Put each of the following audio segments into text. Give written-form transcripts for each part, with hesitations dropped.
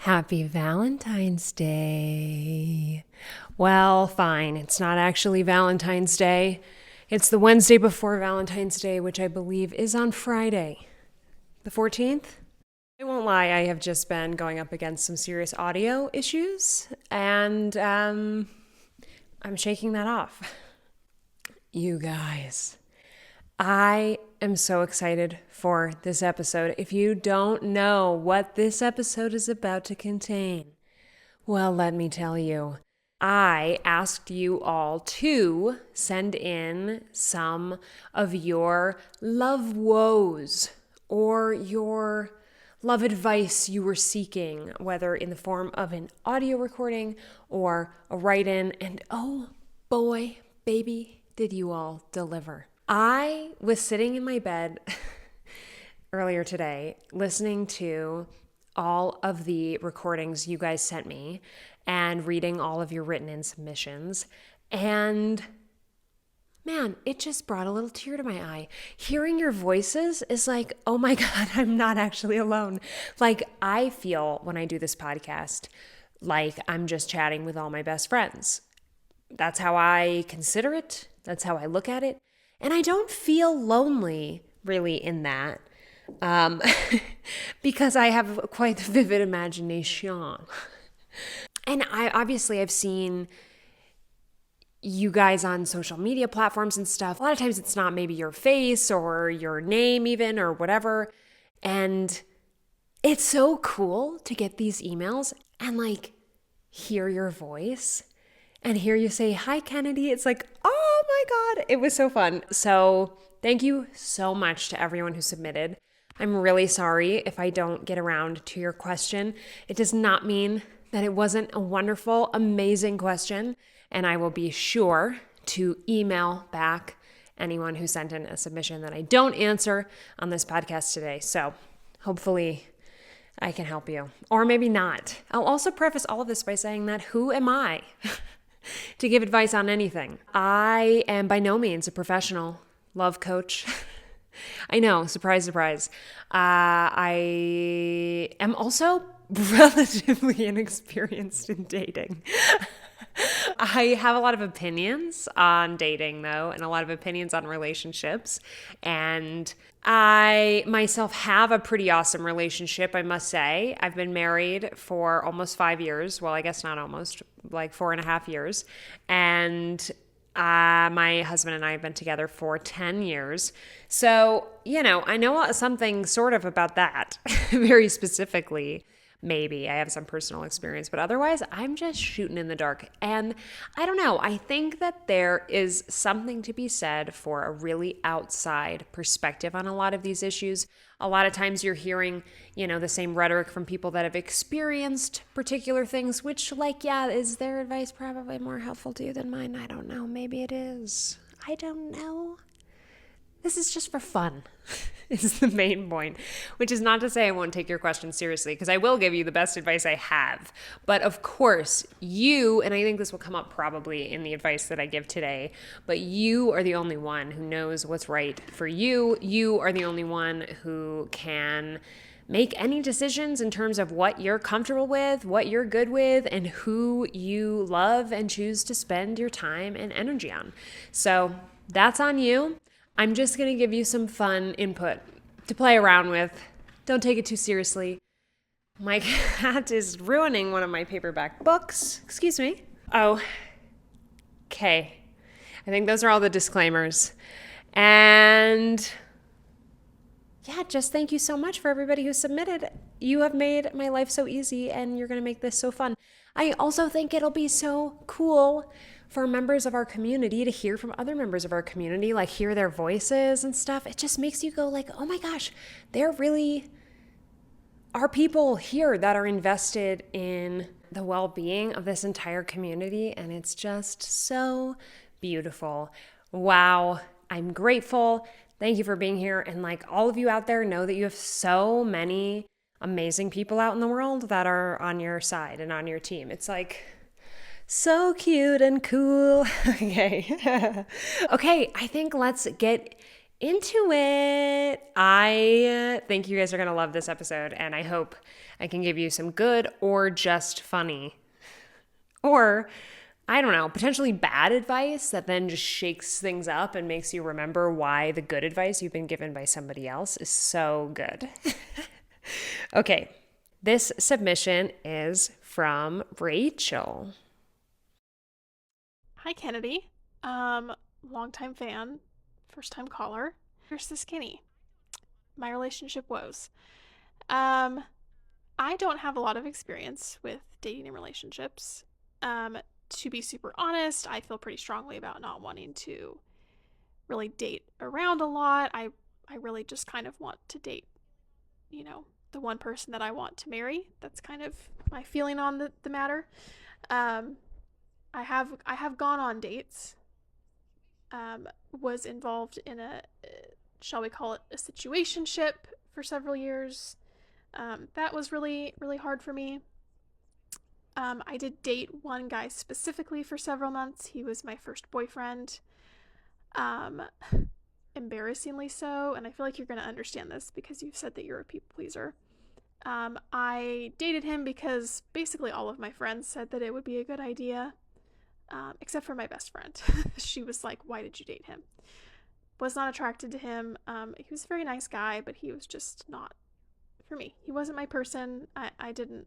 Happy Valentine's Day. Well, fine. It's not actually Valentine's Day. It's the Wednesday before Valentine's Day, which I believe is on Friday, the 14th. I won't lie, I have just been going up against some serious audio issues, and I'm shaking that off. You guys, I am so excited for this episode. If you don't know what this episode is about to contain, well, let me tell you. I asked you all to send in some of your love woes or your love advice you were seeking, whether in the form of an audio recording or a write-in, and oh boy, baby, did you all deliver. I was sitting in my bed earlier today listening to all of the recordings you guys sent me and reading all of your written in submissions, and man, it just brought a little tear to my eye. Hearing your voices is like, oh my God, I'm not actually alone. Like, I feel when I do this podcast like I'm just chatting with all my best friends. That's how I consider it. That's how I look at it. And I don't feel lonely really in that because I have quite the vivid imagination. And I've seen you guys on social media platforms and stuff. A lot of times it's not maybe your face or your name even or whatever. And it's so cool to get these emails and like hear your voice and hear you say, "Hi, Kennedy." It's like, oh my God, it was so fun. So thank you so much to everyone who submitted. I'm really sorry if I don't get around to your question. It does not mean that it wasn't a wonderful, amazing question. And I will be sure to email back anyone who sent in a submission that I don't answer on this podcast today. So hopefully I can help you, or maybe not. I'll also preface all of this by saying that who am I to give advice on anything? I am by no means a professional love coach. I know, surprise, surprise. I am also relatively inexperienced in dating. I have a lot of opinions on dating, though, and a lot of opinions on relationships. And I myself have a pretty awesome relationship, I must say. I've been married for almost 5 years. Well, I guess not almost, like 4.5 years. And my husband and I have been together for 10 years. So, I know something sort of about that, very specifically. Maybe I have some personal experience, but otherwise I'm just shooting in the dark. And I don't know, I think that there is something to be said for a really outside perspective on a lot of these issues. A lot of times you're hearing, the same rhetoric from people that have experienced particular things, which is their advice probably more helpful to you than mine? I don't know. Maybe it is. I don't know. This is just for fun, is the main point, which is not to say I won't take your questions seriously, because I will give you the best advice I have. But of course, you, and I think this will come up probably in the advice that I give today, but you are the only one who knows what's right for you. You are the only one who can make any decisions in terms of what you're comfortable with, what you're good with, and who you love and choose to spend your time and energy on. So that's on you. I'm just going to give you some fun input to play around with. Don't take it too seriously. My cat is ruining one of my paperback books. Excuse me. Oh, okay. I think those are all the disclaimers. And yeah, just thank you so much for everybody who submitted. You have made my life so easy, and you're going to make this so fun. I also think it'll be so cool for members of our community to hear from other members of our community, like hear their voices and stuff. It just makes you go like, oh my gosh, there really are people here that are invested in the well-being of this entire community. And it's just so beautiful. Wow. I'm grateful. Thank you for being here. And all of you out there, know that you have so many amazing people out in the world that are on your side and on your team. It's so cute and cool. Okay. Okay, I think let's get into it. I think you guys are going to love this episode, and I hope I can give you some good or just funny, or I don't know, potentially bad advice that then just shakes things up and makes you remember why the good advice you've been given by somebody else is so good. Okay, this submission is from Rachel. Hi, Kennedy. Longtime fan, first time caller. Here's the skinny. My relationship woes. Um, I don't have a lot of experience with dating and relationships. To be super honest, I feel pretty strongly about not wanting to really date around a lot. I really just kind of want to date, the one person that I want to marry. That's kind of my feeling on the matter. Um, I have gone on dates, was involved in shall we call it, a situationship for several years. That was really, really hard for me. I did date one guy specifically for several months. He was my first boyfriend. Um, Embarrassingly so, and I feel like you're going to understand this because you've said that you're a people pleaser. I dated him because basically all of my friends said that it would be a good idea, except for my best friend. She was like, "Why did you date him?" Was not attracted to him. He was a very nice guy, but he was just not for me. He wasn't my person. I didn't,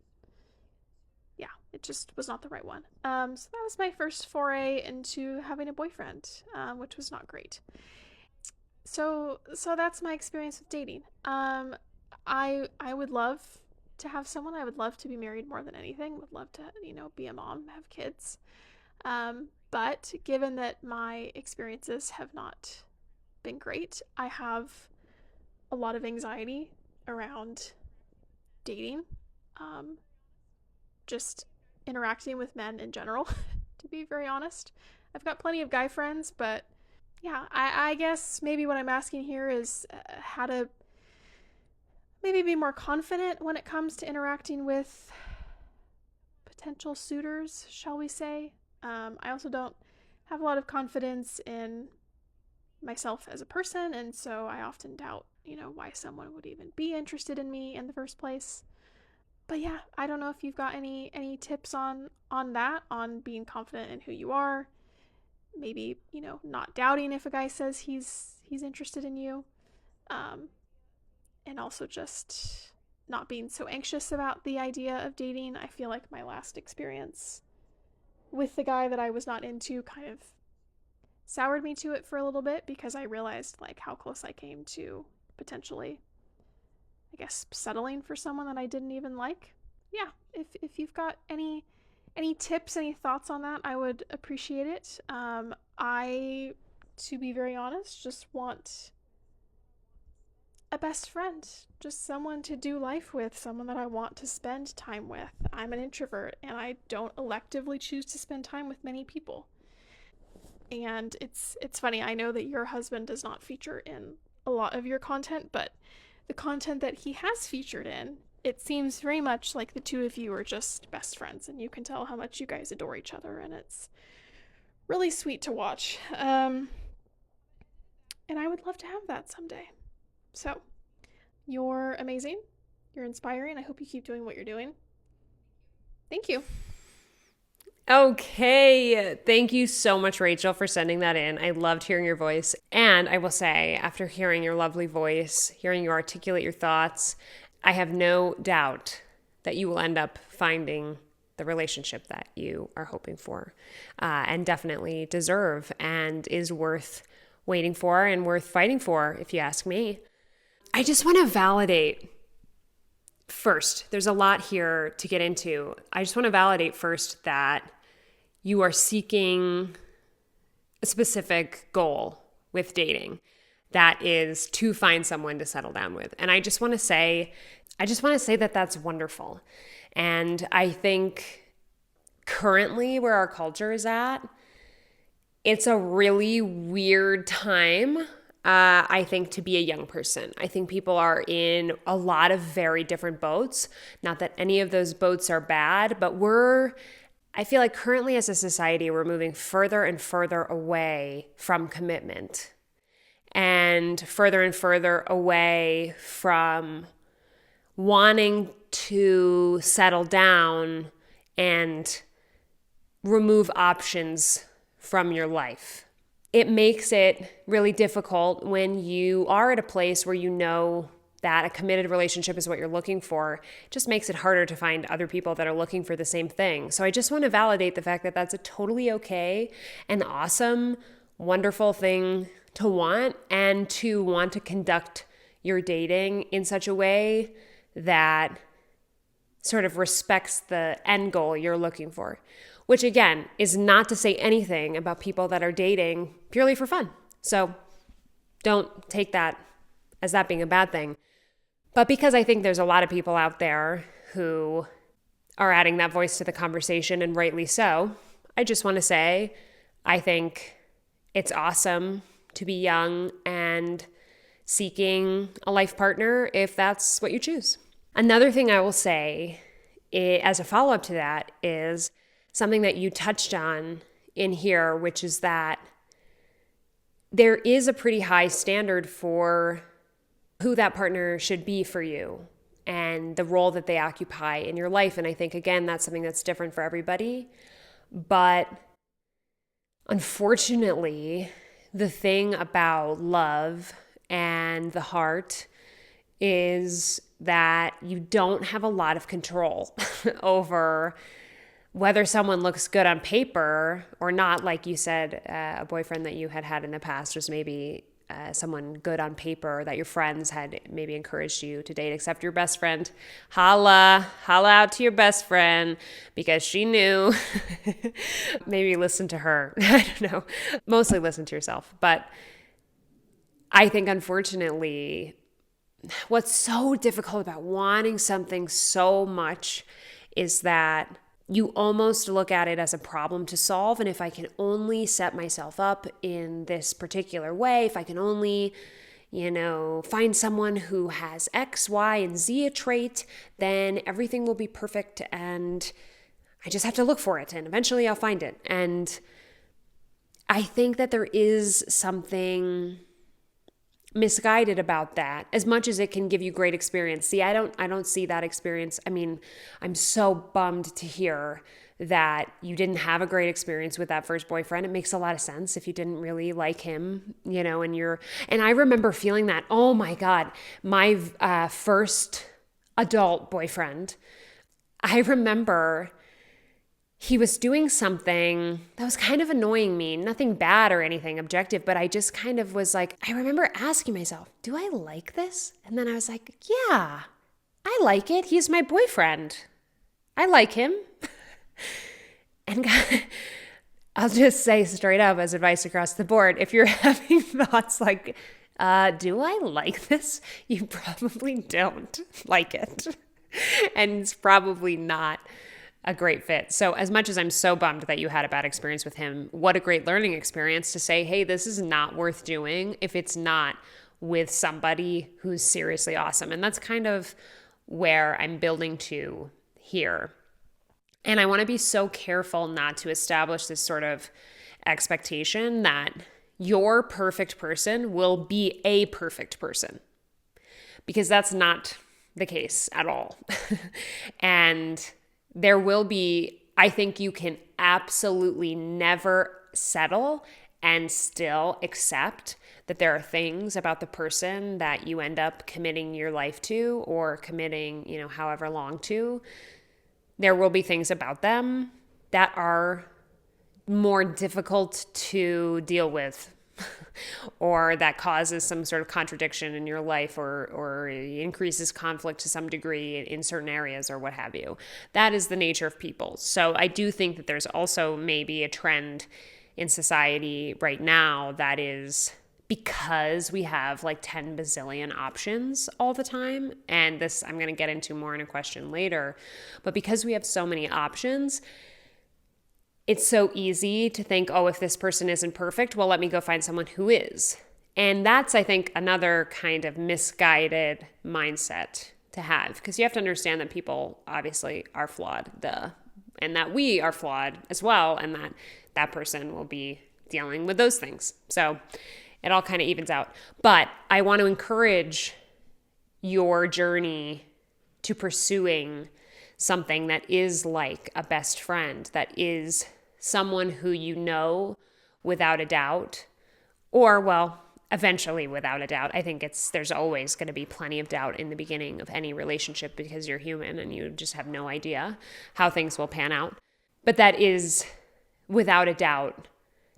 yeah, it just was not the right one. So that was my first foray into having a boyfriend, which was not great. So that's my experience with dating. I would love to have someone. I would love to be married more than anything. Would love to, be a mom, have kids. But given that my experiences have not been great, I have a lot of anxiety around dating, um, just interacting with men in general, to be very honest. I've got plenty of guy friends, but yeah, I guess maybe what I'm asking here is how to maybe be more confident when it comes to interacting with potential suitors, shall we say. I also don't have a lot of confidence in myself as a person, and so I often doubt, why someone would even be interested in me in the first place. But yeah, I don't know if you've got any tips on that, on being confident in who you are. Maybe, not doubting if a guy says he's interested in you. Um, and also just not being so anxious about the idea of dating. I feel like my last experience with the guy that I was not into kind of soured me to it for a little bit because I realized like how close I came to potentially, I guess, settling for someone that I didn't even like. Yeah, if you've got any tips, any thoughts on that, I would appreciate it. I, to be very honest, just want a best friend, just someone to do life with, someone that I want to spend time with. I'm an introvert and I don't electively choose to spend time with many people. And it's funny, I know that your husband does not feature in a lot of your content, but the content that he has featured in, it seems very much like the two of you are just best friends, and you can tell how much you guys adore each other, and it's really sweet to watch. And I would love to have that someday. So, you're amazing. You're inspiring. I hope you keep doing what you're doing. Thank you. Okay. Thank you so much, Rachel, for sending that in. I loved hearing your voice. And I will say, after hearing your lovely voice, hearing you articulate your thoughts, I have no doubt that you will end up finding the relationship that you are hoping for, and definitely deserve and is worth waiting for and worth fighting for, if you ask me. I just want to validate first, there's a lot here to get into. I just want to validate first that you are seeking a specific goal with dating that is to find someone to settle down with. And I just want to say that that's wonderful. And I think currently where our culture is at, it's a really weird time, I think, to be a young person. I think people are in a lot of very different boats. Not that any of those boats are bad, but I feel like currently as a society, we're moving further and further away from commitment and further away from wanting to settle down and remove options from your life. It makes it really difficult when you are at a place where you know that a committed relationship is what you're looking for. It just makes it harder to find other people that are looking for the same thing. So I just want to validate the fact that that's a totally okay and awesome, wonderful thing to want, and to want to conduct your dating in such a way that sort of respects the end goal you're looking for, which again is not to say anything about people that are dating purely for fun. So don't take that as that being a bad thing. But because I think there's a lot of people out there who are adding that voice to the conversation, and rightly so, I just want to say I think it's awesome to be young and seeking a life partner if that's what you choose. Another thing I will say as a follow-up to that is something that you touched on in here, which is that there is a pretty high standard for who that partner should be for you and the role that they occupy in your life. And I think, again, that's something that's different for everybody. But unfortunately, the thing about love and the heart is that you don't have a lot of control over whether someone looks good on paper or not. Like you said, a boyfriend that you had in the past was maybe someone good on paper that your friends had maybe encouraged you to date, except your best friend. Holla out to your best friend because she knew. Maybe listen to her. I don't know. Mostly listen to yourself. But I think, unfortunately, what's so difficult about wanting something so much is that you almost look at it as a problem to solve. And if I can only set myself up in this particular way, if I can only, find someone who has X, Y, and Z a trait, then everything will be perfect. And I just have to look for it. And eventually I'll find it. And I think that there is something misguided about that, as much as it can give you great experience. See, I don't see that experience. I mean, I'm so bummed to hear that you didn't have a great experience with that first boyfriend. It makes a lot of sense if you didn't really like him, and I remember feeling that, oh my God, my first adult boyfriend, I remember he was doing something that was kind of annoying me. Nothing bad or anything objective, but I just kind of was like, I remember asking myself, do I like this? And then I was like, yeah, I like it. He's my boyfriend. I like him. And I'll just say straight up as advice across the board, if you're having thoughts like, do I like this? You probably don't like it. And it's probably not a great fit. So as much as I'm so bummed that you had a bad experience with him, what a great learning experience to say, hey, this is not worth doing if it's not with somebody who's seriously awesome. And that's kind of where I'm building to here. And I want to be so careful not to establish this sort of expectation that your perfect person will be a perfect person, because that's not the case at all. And there will be, I think you can absolutely never settle and still accept that there are things about the person that you end up committing your life to or committing, however long to. There will be things about them that are more difficult to deal with or that causes some sort of contradiction in your life or increases conflict to some degree in certain areas or what have you. That is the nature of people. So I do think that there's also maybe a trend in society right now that is because we have like 10 bazillion options all the time. And this I'm going to get into more in a question later. But because we have so many options, it's so easy to think, oh, if this person isn't perfect, well, let me go find someone who is. And that's, I think, another kind of misguided mindset to have, because you have to understand that people obviously are flawed, and that we are flawed as well, and that that person will be dealing with those things. So it all kind of evens out. But I want to encourage your journey to pursuing something that is like a best friend, that is someone who you know without a doubt, or, well, eventually without a doubt. I think there's always going to be plenty of doubt in the beginning of any relationship because you're human and you just have no idea how things will pan out. But that is without a doubt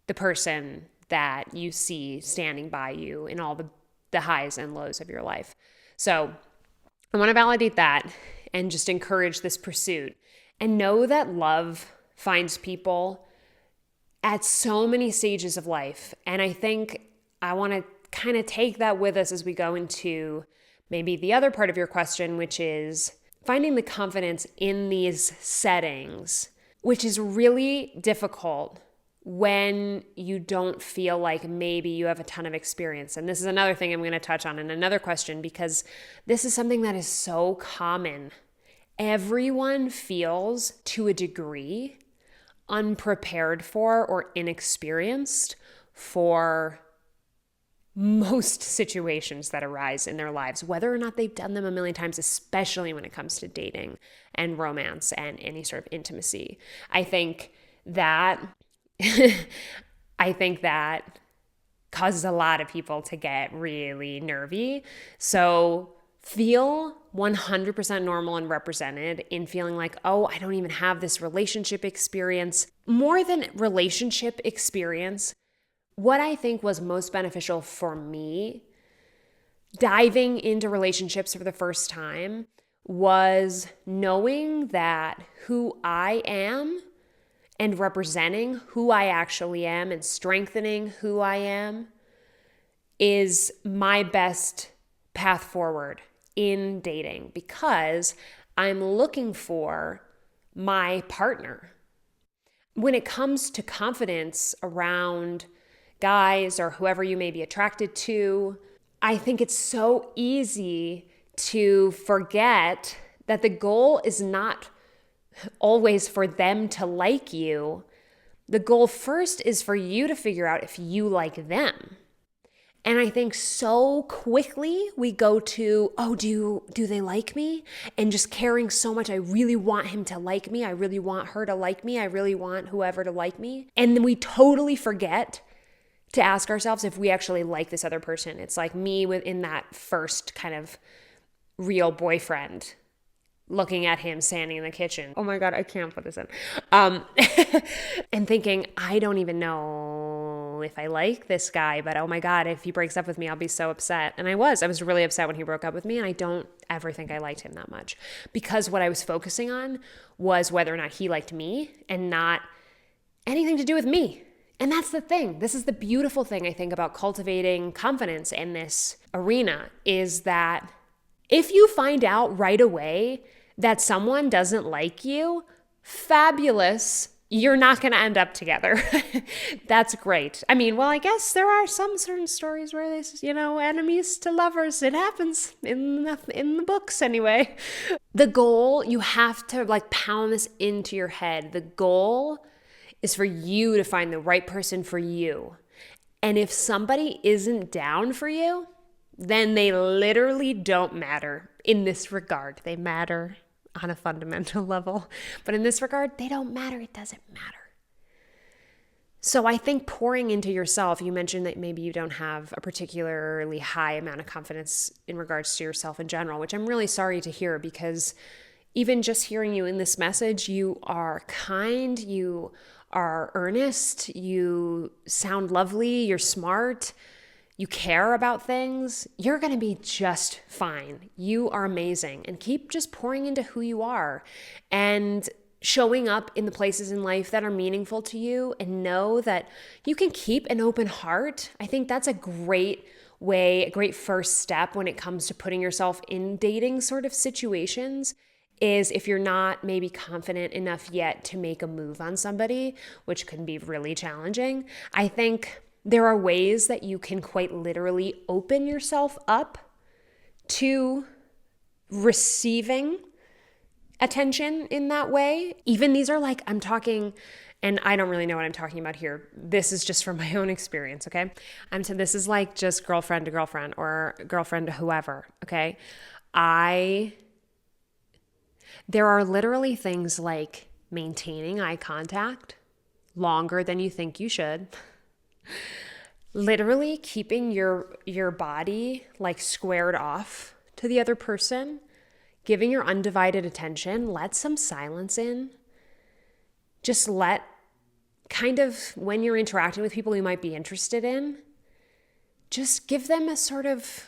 the person that you see standing by you in all the highs and lows of your life. So I want to validate that and just encourage this pursuit and know that love finds people at so many stages of life. And I think I want to kind of take that with us as we go into maybe the other part of your question, which is finding the confidence in these settings, which is really difficult when you don't feel like maybe you have a ton of experience. And this is another thing I'm going to touch on in another question, because this is something that is so common. Everyone feels, to a degree, unprepared for or inexperienced for most situations that arise in their lives, whether or not they've done them a million times, especially when it comes to dating and romance and any sort of intimacy. I think that causes a lot of people to get really nervy. So feel 100% normal and represented in feeling like, oh, I don't even have this relationship experience. More than relationship experience, what I think was most beneficial for me diving into relationships for the first time was knowing that who I am and representing who I actually am and strengthening who I am is my best path forward in dating, because I'm looking for my partner. When it comes to confidence around guys or whoever you may be attracted to, I think it's so easy to forget that the goal is not always for them to like you. The goal first is for you to figure out if you like them. And I think so quickly we go to, oh, do they like me? And just caring so much, I really want him to like me. I really want her to like me. I really want whoever to like me. And then we totally forget to ask ourselves if we actually like this other person. It's like me within that first kind of real boyfriend, looking at him standing in the kitchen. Oh my God, I can't put this in. And thinking, I don't even know if I like this guy, but oh my God, if he breaks up with me, I'll be so upset. And I was really upset when he broke up with me, and I don't ever think I liked him that much, because what I was focusing on was whether or not he liked me and not anything to do with me. And that's the thing. This is the beautiful thing, I think, about cultivating confidence in this arena, is that if you find out right away that someone doesn't like you, fabulous. You're not going to end up together. That's great. I mean, well, I guess there are some certain stories where there's, enemies to lovers. It happens in the books anyway. The goal, you have to pound this into your head. The goal is for you to find the right person for you. And if somebody isn't down for you, then they literally don't matter in this regard. They matter on a fundamental level. But in this regard, they don't matter. It doesn't matter. So I think pouring into yourself, you mentioned that maybe you don't have a particularly high amount of confidence in regards to yourself in general, which I'm really sorry to hear, because even just hearing you in this message, you are kind, you are earnest, you sound lovely, you're smart, you care about things. You're going to be just fine. You are amazing. And keep just pouring into who you are and showing up in the places in life that are meaningful to you, and know that you can keep an open heart. I think that's a great way, a great first step when it comes to putting yourself in dating sort of situations, is if you're not maybe confident enough yet to make a move on somebody, which can be really challenging. I think there are ways that you can quite literally open yourself up to receiving attention in that way. Even these are I'm talking, and I don't really know what I'm talking about here. This is just from my own experience, okay? This is just girlfriend to girlfriend or girlfriend to whoever, okay? I There are literally things like maintaining eye contact longer than you think you should. Literally keeping your body like squared off to the other person, giving your undivided attention, let some silence in. Just let kind of when you're interacting with people you might be interested in, just give them a sort of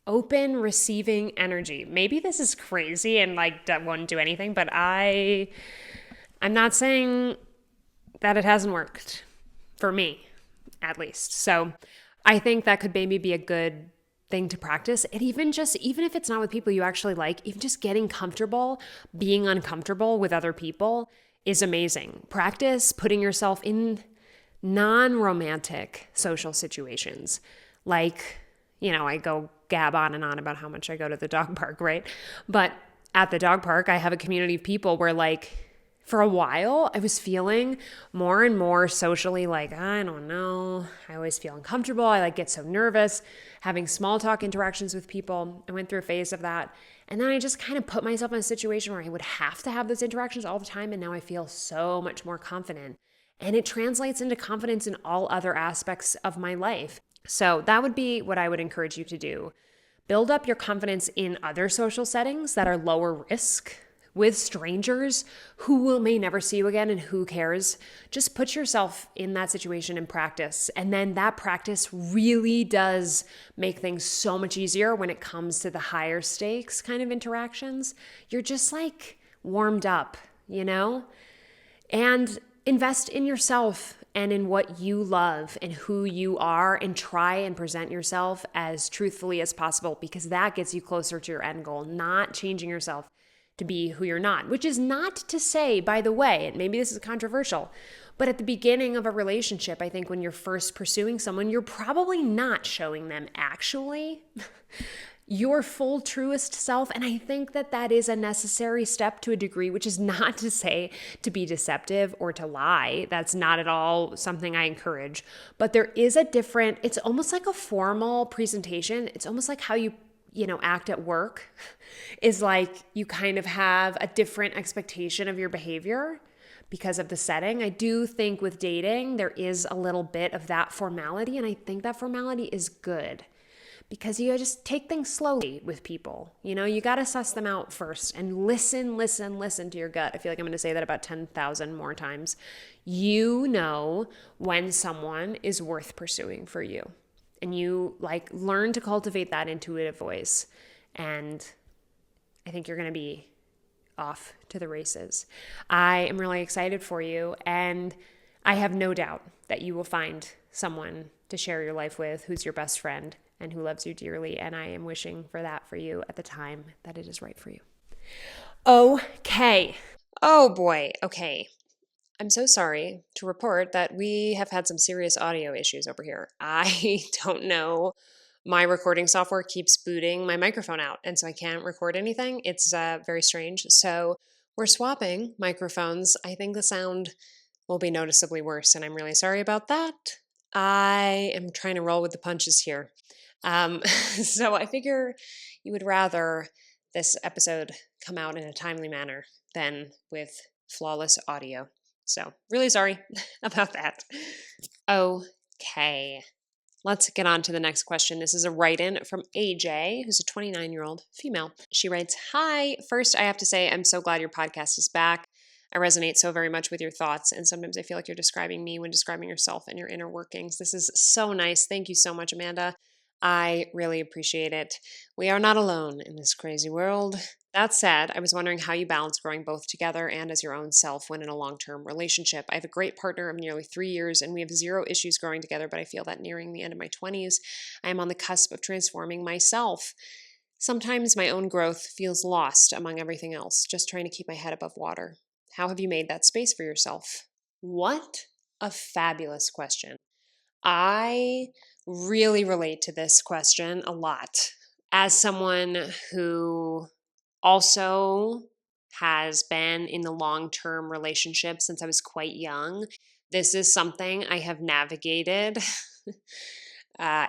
open receiving energy. Maybe this is crazy and like that won't do anything, but I'm not saying that it hasn't worked for me, at least. So I think that could maybe be a good thing to practice. And even if it's not with people you actually like, even just getting comfortable being uncomfortable with other people is amazing. Practice putting yourself in non-romantic social situations. Like, I go gab on and on about how much I go to the dog park, right? But at the dog park, I have a community of people where like for a while, I was feeling more and more socially like, I don't know. I always feel uncomfortable. I like get so nervous having small talk interactions with people. I went through a phase of that. And then I just kind of put myself in a situation where I would have to have those interactions all the time. And now I feel so much more confident. And it translates into confidence in all other aspects of my life. So that would be what I would encourage you to do. Build up your confidence in other social settings that are lower risk with strangers who may never see you again and who cares. Just put yourself in that situation and practice. And then that practice really does make things so much easier when it comes to the higher stakes kind of interactions. You're just like warmed up, And invest in yourself and in what you love and who you are, and try and present yourself as truthfully as possible, because that gets you closer to your end goal, not changing yourself to be who you're not, which is not to say, by the way, and maybe this is controversial, but at the beginning of a relationship, I think when you're first pursuing someone, you're probably not showing them actually your full truest self. And I think that that is a necessary step to a degree, which is not to say to be deceptive or to lie. That's not at all something I encourage. But there is it's almost like a formal presentation. It's almost like how you act at work is like you kind of have a different expectation of your behavior because of the setting. I do think with dating, there is a little bit of that formality. And I think that formality is good because you just take things slowly with people. You got to suss them out first and listen to your gut. I feel like I'm going to say that about 10,000 more times. You know when someone is worth pursuing for you. And you learn to cultivate that intuitive voice. And I think you're going to be off to the races. I am really excited for you. And I have no doubt that you will find someone to share your life with who's your best friend and who loves you dearly. And I am wishing for that for you at the time that it is right for you. Okay. Oh boy. Okay. I'm so sorry to report that we have had some serious audio issues over here. I don't know. My recording software keeps booting my microphone out, and so I can't record anything. It's very strange. So we're swapping microphones. I think the sound will be noticeably worse, and I'm really sorry about that. I am trying to roll with the punches here. So I figure you would rather this episode come out in a timely manner than with flawless audio. So really sorry about that. Okay, let's get on to the next question. This is a write-in from AJ, who's a 29-year-old female. She writes, "Hi, first I have to say I'm so glad your podcast is back. I resonate so very much with your thoughts, and sometimes I feel like you're describing me when describing yourself and your inner workings. This is so nice. Thank you so much, Amanda. I really appreciate it. We are not alone in this crazy world. That said, I was wondering how you balance growing both together and as your own self when in a long-term relationship. I have a great partner of nearly 3 years, and we have zero issues growing together, but I feel that nearing the end of my 20s, I am on the cusp of transforming myself. Sometimes my own growth feels lost among everything else, just trying to keep my head above water. How have you made that space for yourself?" What a fabulous question. I really relate to this question a lot. As someone who also has been in the long-term relationship since I was quite young, this is something I have navigated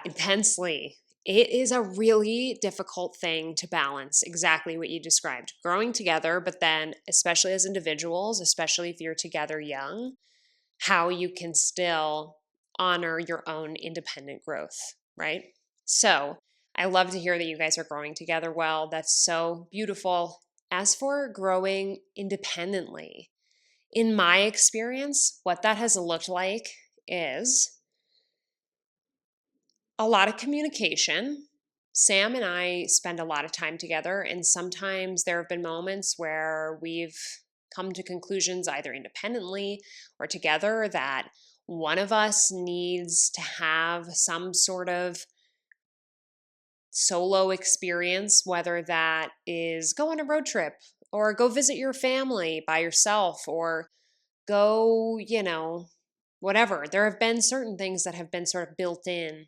intensely it is a really difficult thing to balance exactly what you described. Growing together, but then, especially as individuals, especially if you're together young, how you can still honor your own independent growth, right? So I love to hear that you guys are growing together well. That's so beautiful. As for growing independently, in my experience, what that has looked like is a lot of communication. Sam and I spend a lot of time together, and sometimes there have been moments where we've come to conclusions either independently or together that one of us needs to have some sort of solo experience, whether that is go on a road trip or go visit your family by yourself or go, whatever. There have been certain things that have been sort of built in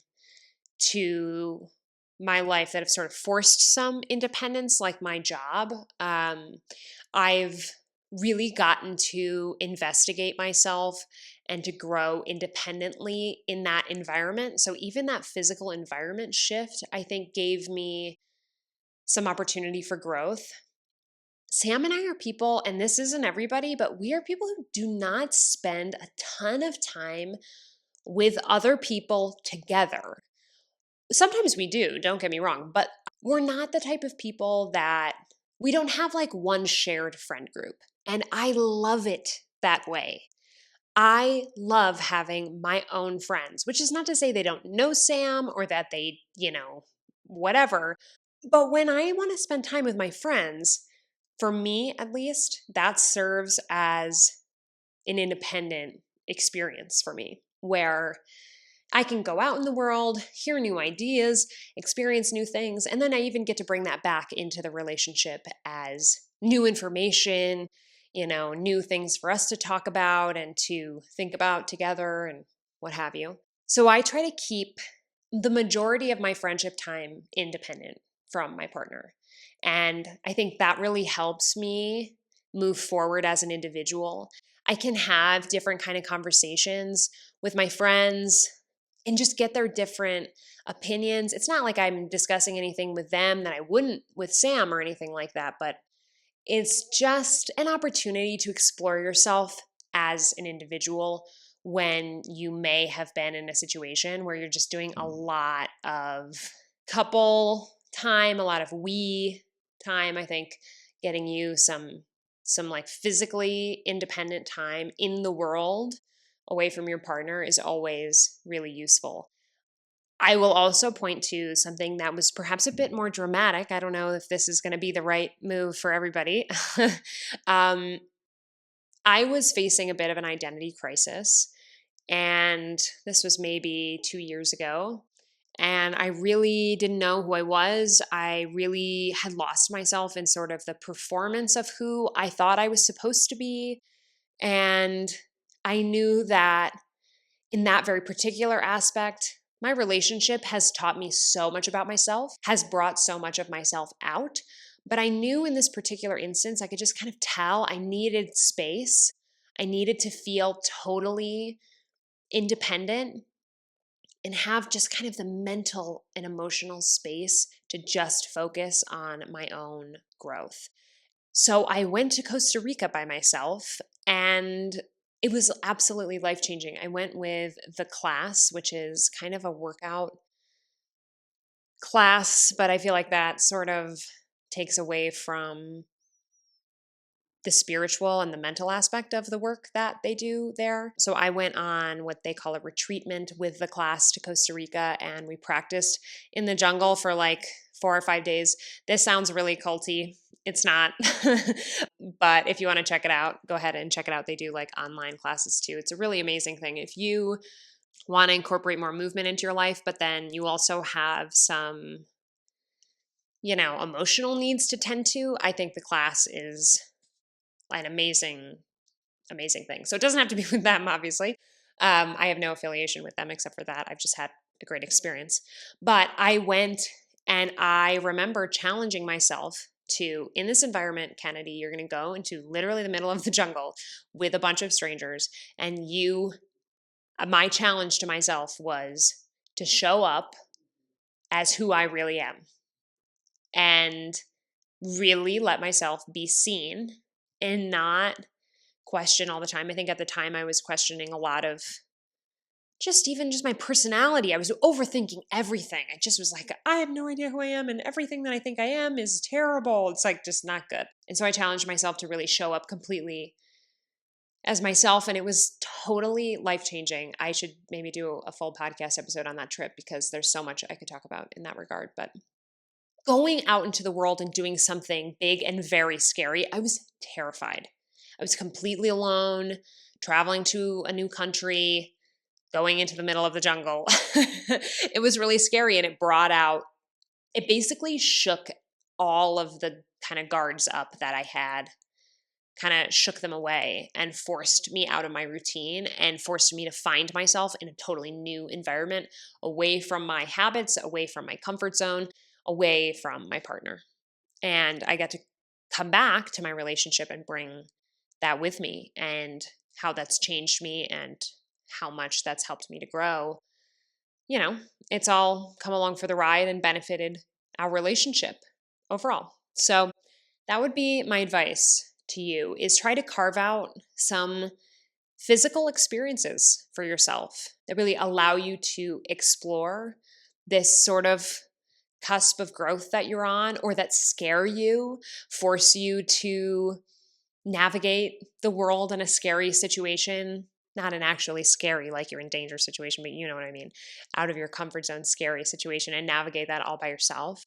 to my life that have sort of forced some independence, like my job. I've really gotten to investigate myself and to grow independently in that environment. So even that physical environment shift, I think, gave me some opportunity for growth. Sam and I are people, and this isn't everybody, but we are people who do not spend a ton of time with other people together. Sometimes we do, don't get me wrong, but we're not the type of people that we don't have like one shared friend group. And I love it that way. I love having my own friends, which is not to say they don't know Sam or that they, whatever. But when I want to spend time with my friends, for me at least, that serves as an independent experience for me where I can go out in the world, hear new ideas, experience new things, and then I even get to bring that back into the relationship as new information, new things for us to talk about and to think about together and what have you. So I try to keep the majority of my friendship time independent from my partner. And I think that really helps me move forward as an individual. I can have different kind of conversations with my friends and just get their different opinions. It's not like I'm discussing anything with them that I wouldn't with Sam or anything like that, but it's just an opportunity to explore yourself as an individual when you may have been in a situation where you're just doing a lot of couple time, a lot of we time. I think getting you some like physically independent time in the world away from your partner is always really useful. I will also point to something that was perhaps a bit more dramatic. I don't know if this is going to be the right move for everybody. um, I was facing a bit of an identity crisis, and this was maybe 2 years ago. And I really didn't know who I was. I really had lost myself in sort of the performance of who I thought I was supposed to be. And I knew that in that very particular aspect, my relationship has taught me so much about myself, has brought so much of myself out. But I knew in this particular instance, I could just kind of tell I needed space. I needed to feel totally independent and have just kind of the mental and emotional space to just focus on my own growth. So I went to Costa Rica by myself, and it was absolutely life changing. I went with the class, which is kind of a workout class, but I feel like that sort of takes away from the spiritual and the mental aspect of the work that they do there. So I went on what they call a retreatment with the class to Costa Rica, and we practiced in the jungle for like 4 or 5 days. This sounds really culty. It's not. But if you want to check it out, go ahead and check it out. They do like online classes too. It's a really amazing thing. If you want to incorporate more movement into your life, but then you also have some, emotional needs to tend to, I think the class is an amazing thing. So it doesn't have to be with them, obviously. I have no affiliation with them except for that. I've just had a great experience. But I went and I remember challenging myself to, in this environment, Kennedy, you're going to go into literally the middle of the jungle with a bunch of strangers. And my challenge to myself was to show up as who I really am and really let myself be seen and not question all the time. I think at the time I was questioning a lot of just my personality. I was overthinking everything. I just was like, I have no idea who I am, and everything that I think I am is terrible. It's like just not good. And so I challenged myself to really show up completely as myself, and it was totally life-changing. I should maybe do a full podcast episode on that trip because there's so much I could talk about in that regard. But going out into the world and doing something big and very scary, I was terrified. I was completely alone, traveling to a new country, going into the middle of the jungle. It was really scary, and it basically shook all of the kind of guards up that I had, kind of shook them away and forced me out of my routine and forced me to find myself in a totally new environment, away from my habits, away from my comfort zone, away from my partner. And I got to come back to my relationship and bring that with me, and how that's changed me and how much that's helped me to grow. It's all come along for the ride and benefited our relationship overall. So that would be my advice to you, is try to carve out some physical experiences for yourself that really allow you to explore this sort of cusp of growth that you're on, or that scare you, force you to navigate the world in a scary situation, not an actually scary, like you're in danger situation, but you know what I mean, out of your comfort zone, scary situation, and navigate that all by yourself.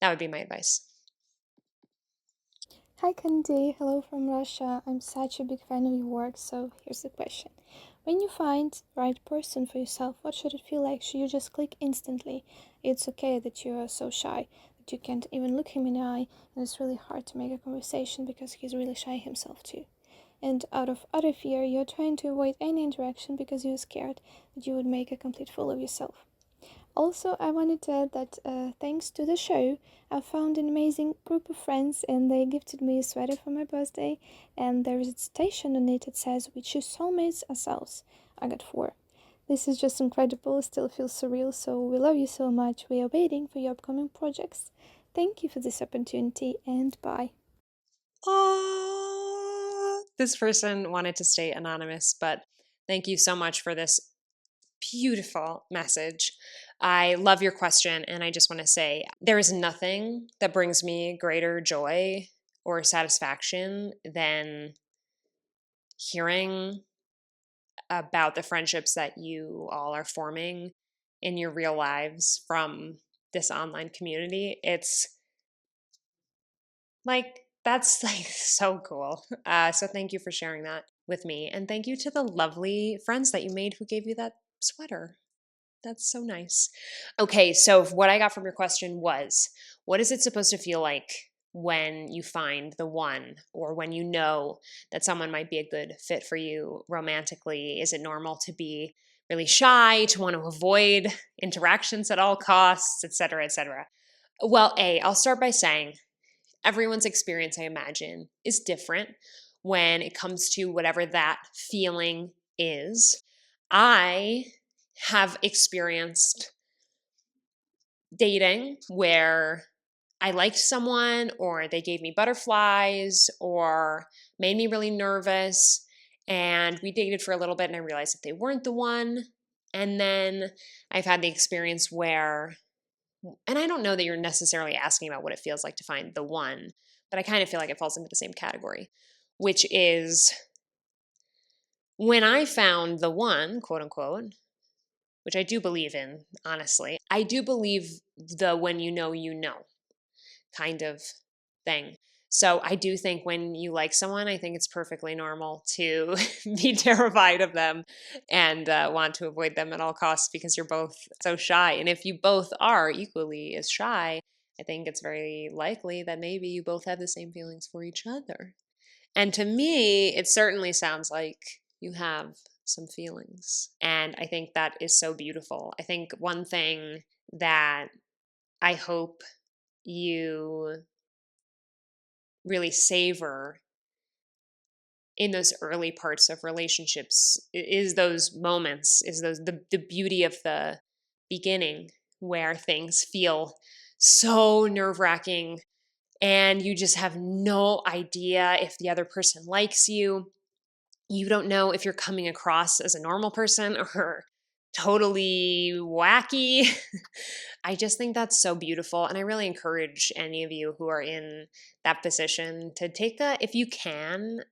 That would be my advice. Hi Candy, hello from Russia. I'm such a big fan of your work, so here's the question. When you find the right person for yourself, what should it feel like? Should you just click instantly? It's okay that you are so shy, that you can't even look him in the eye, and it's really hard to make a conversation because he's really shy himself too. And out of utter fear, you're trying to avoid any interaction because you're scared that you would make a complete fool of yourself. Also, I wanted to add that thanks to the show, I found an amazing group of friends and they gifted me a sweater for my birthday. And there is a citation on it that says, "We choose soulmates ourselves." I got 4. This is just incredible, still feels surreal, so we love you so much. We are waiting for your upcoming projects. Thank you for this opportunity and bye. This person wanted to stay anonymous, but thank you so much for this beautiful message. I love your question, and I just want to say there is nothing that brings me greater joy or satisfaction than hearing about the friendships that you all are forming in your real lives from this online community. It's like, that's like so cool. So thank you for sharing that with me. And thank you to the lovely friends that you made who gave you that sweater. That's so nice. Okay, so what I got from your question was, what is it supposed to feel like when you find the one, or when you know that someone might be a good fit for you romantically? Is it normal to be really shy, to want to avoid interactions at all costs, et cetera, et cetera? Well, I'll start by saying everyone's experience, I imagine, is different when it comes to whatever that feeling is. I have experienced dating where I liked someone, or they gave me butterflies, or made me really nervous. And we dated for a little bit, and I realized that they weren't the one. And then I've had the experience where, and I don't know that you're necessarily asking about what it feels like to find the one, but I kind of feel like it falls into the same category, which is when I found the one, quote unquote, which I do believe in, honestly. I do believe the when you know kind of thing. So I do think when you like someone, I think it's perfectly normal to be terrified of them and want to avoid them at all costs because you're both so shy. And if you both are equally as shy, I think it's very likely that maybe you both have the same feelings for each other. And to me, it certainly sounds like you have some feelings. And I think that is so beautiful. I think one thing that I hope you really savor in those early parts of relationships is those moments, is the beauty of the beginning, where things feel so nerve-wracking and you just have no idea if the other person likes you. You don't know if you're coming across as a normal person or totally wacky. I just think that's so beautiful. And I really encourage any of you who are in that position to take if you can,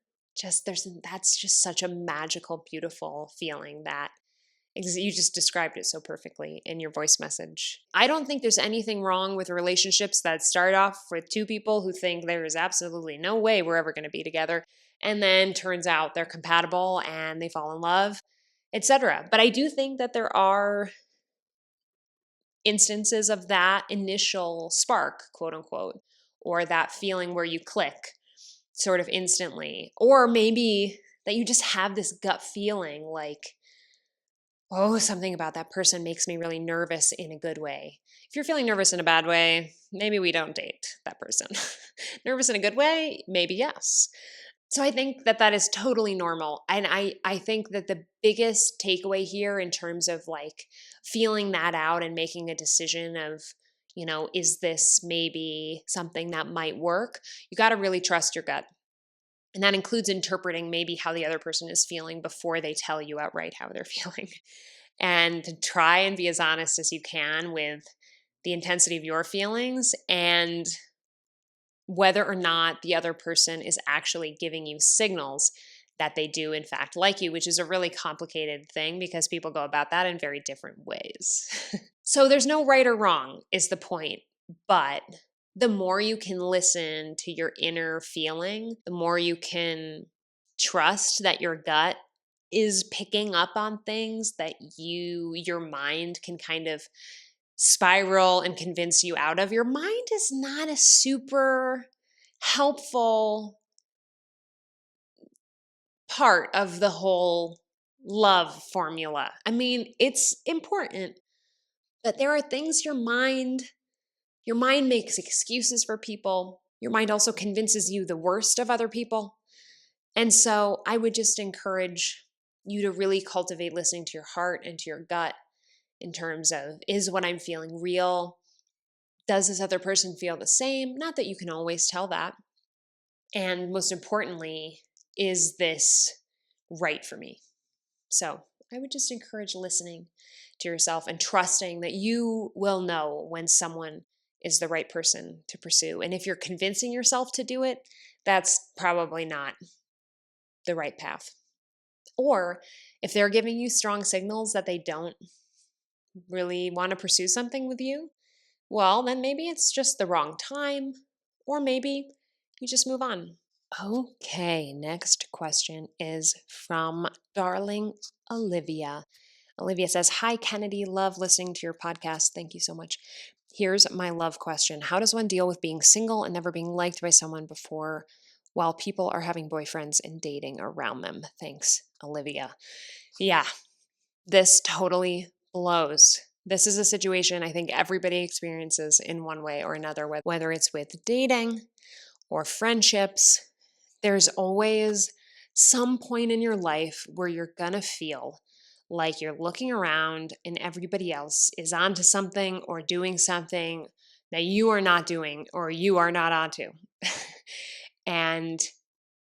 that's just such a magical, beautiful feeling that you just described it so perfectly in your voice message. I don't think there's anything wrong with relationships that start off with two people who think there is absolutely no way we're ever going to be together, and then turns out they're compatible and they fall in love, etc. But I do think that there are instances of that initial spark, quote unquote, or that feeling where you click sort of instantly, or maybe that you just have this gut feeling like, oh, something about that person makes me really nervous in a good way. If you're feeling nervous in a bad way, maybe we don't date that person. Nervous in a good way, maybe yes. So I think that that is totally normal. And I think that the biggest takeaway here in terms of like feeling that out and making a decision of, is this maybe something that might work? You got to really trust your gut. And that includes interpreting maybe how the other person is feeling before they tell you outright how they're feeling. And to try and be as honest as you can with the intensity of your feelings and whether or not the other person is actually giving you signals that they do in fact like you, which is a really complicated thing because people go about that in very different ways. So there's no right or wrong is the point, but the more you can listen to your inner feeling, the more you can trust that your gut is picking up on things that your mind can kind of spiral and convince you out of. Your mind is not a super helpful part of the whole love formula. I mean, it's important, but there are things your mind makes excuses for people. Your mind also convinces you the worst of other people. And so I would just encourage you to really cultivate listening to your heart and to your gut in terms of, is what I'm feeling real? Does this other person feel the same? Not that you can always tell that. And most importantly, is this right for me? So I would just encourage listening to yourself and trusting that you will know when someone is the right person to pursue. And if you're convincing yourself to do it, that's probably not the right path. Or if they're giving you strong signals that they don't really want to pursue something with you, well, then maybe it's just the wrong time, or maybe you just move on. Okay, next question is from darling Olivia. Olivia says, "Hi, Kennedy. Love listening to your podcast. Thank you so much. Here's my love question. How does one deal with being single and never being liked by someone before while people are having boyfriends and dating around them? Thanks, Olivia." Yeah, this totally blows. This is a situation I think everybody experiences in one way or another, whether it's with dating or friendships. There's always some point in your life where you're going to feel like you're looking around and everybody else is onto something or doing something that you are not doing or you are not onto. And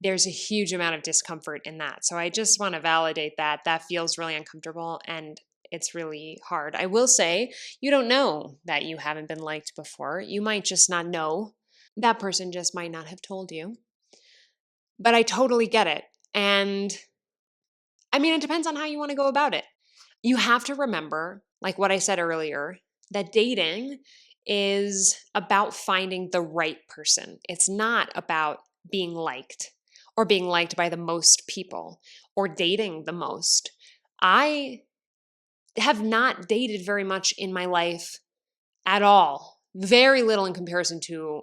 there's a huge amount of discomfort in that. So I just want to validate that. That feels really uncomfortable and it's really hard. I will say, you don't know that you haven't been liked before. You might just not know. That person just might not have told you. But I totally get it. And I mean, it depends on how you want to go about it. You have to remember, like what I said earlier, that dating is about finding the right person. It's not about being liked or being liked by the most people or dating the most. I have not dated very much in my life at all, very little in comparison to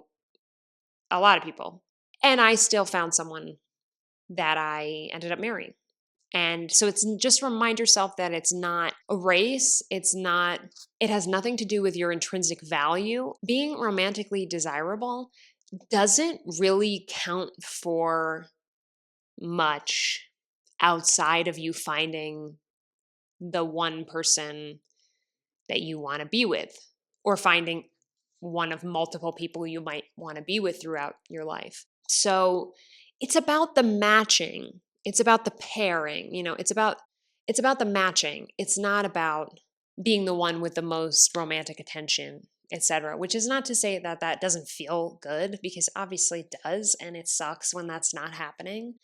a lot of people. And I still found someone that I ended up marrying. And so it's just remind yourself that it's not a race. It has nothing to do with your intrinsic value. Being romantically desirable doesn't really count for much outside of you finding the one person that you want to be with, or finding one of multiple people you might want to be with throughout your life. So it's about the matching. It's about the pairing. It's about the matching. It's not about being the one with the most romantic attention, etc. Which is not to say that that doesn't feel good, because obviously it does, and it sucks when that's not happening.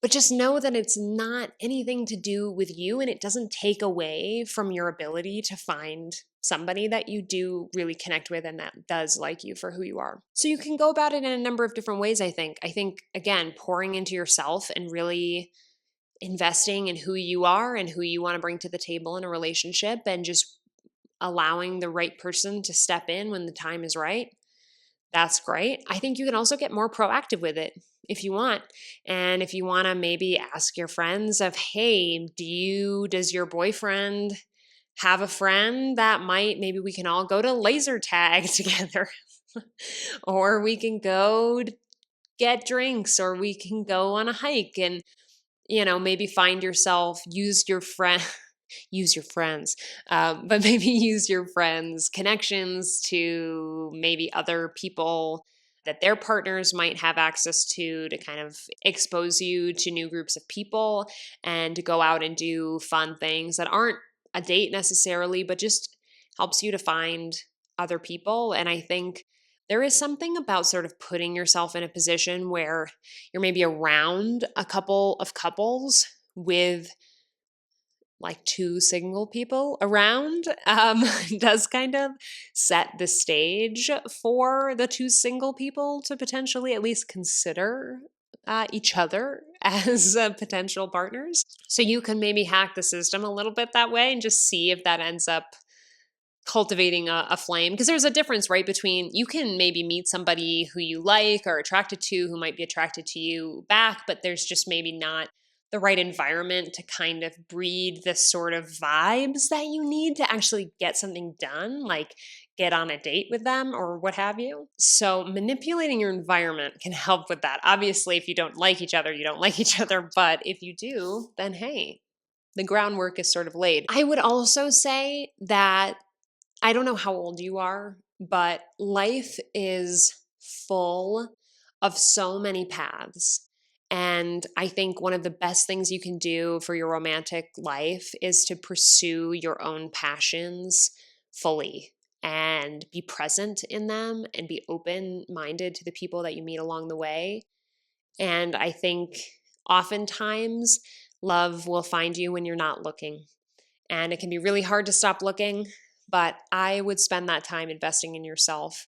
But just know that it's not anything to do with you, and it doesn't take away from your ability to find somebody that you do really connect with and that does like you for who you are. So you can go about it in a number of different ways, I think. Again, pouring into yourself and really investing in who you are and who you want to bring to the table in a relationship, and just allowing the right person to step in when the time is right. That's great. I think you can also get more proactive with it if you want. And if you want to maybe ask your friends of, hey, does your boyfriend have a friend that maybe we can all go to laser tag together, or we can go get drinks, or we can go on a hike, and, maybe find yourself, use your friends, but maybe use your friends' connections to maybe other people that their partners might have access to kind of expose you to new groups of people, and to go out and do fun things that aren't a date necessarily, but just helps you to find other people. And I think there is something about sort of putting yourself in a position where you're maybe around a couple of couples with like two single people around, does kind of set the stage for the two single people to potentially at least consider each other as potential partners. So you can maybe hack the system a little bit that way and just see if that ends up cultivating a flame. Because there's a difference, right, between you can maybe meet somebody who you like or attracted to, who might be attracted to you back, but there's just maybe not the right environment to kind of breed the sort of vibes that you need to actually get something done, like get on a date with them or what have you. So manipulating your environment can help with that. Obviously, if you don't like each other, you don't like each other. But if you do, then hey, the groundwork is sort of laid. I would also say that I don't know how old you are, but life is full of so many paths. And I think one of the best things you can do for your romantic life is to pursue your own passions fully and be present in them and be open-minded to the people that you meet along the way. And I think oftentimes love will find you when you're not looking. And it can be really hard to stop looking, but I would spend that time investing in yourself.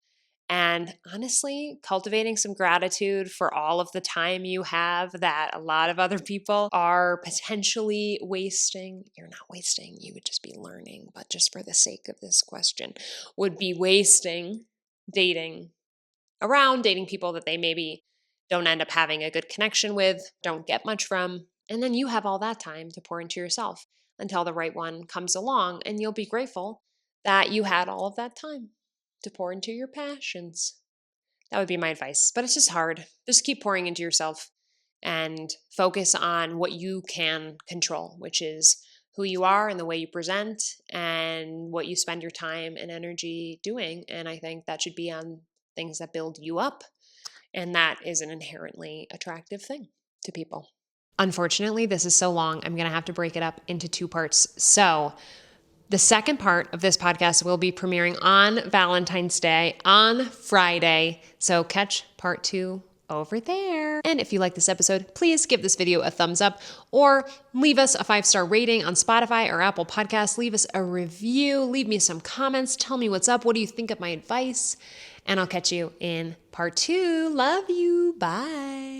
And honestly, cultivating some gratitude for all of the time you have that a lot of other people are potentially wasting. You're not wasting, you would just be learning, but just for the sake of this question, would be wasting dating people that they maybe don't end up having a good connection with, don't get much from. And then you have all that time to pour into yourself until the right one comes along, and you'll be grateful that you had all of that time to pour into your passions. That would be my advice, but it's just hard. Just keep pouring into yourself and focus on what you can control, which is who you are and the way you present and what you spend your time and energy doing. And I think that should be on things that build you up. And that is an inherently attractive thing to people. Unfortunately, this is so long, I'm going to have to break it up into 2 parts. So the second part of this podcast will be premiering on Valentine's Day on Friday. So catch part 2 over there. And if you like this episode, please give this video a thumbs up or leave us a 5-star rating on Spotify or Apple Podcasts. Leave us a review. Leave me some comments. Tell me what's up. What do you think of my advice? And I'll catch you in part 2. Love you. Bye.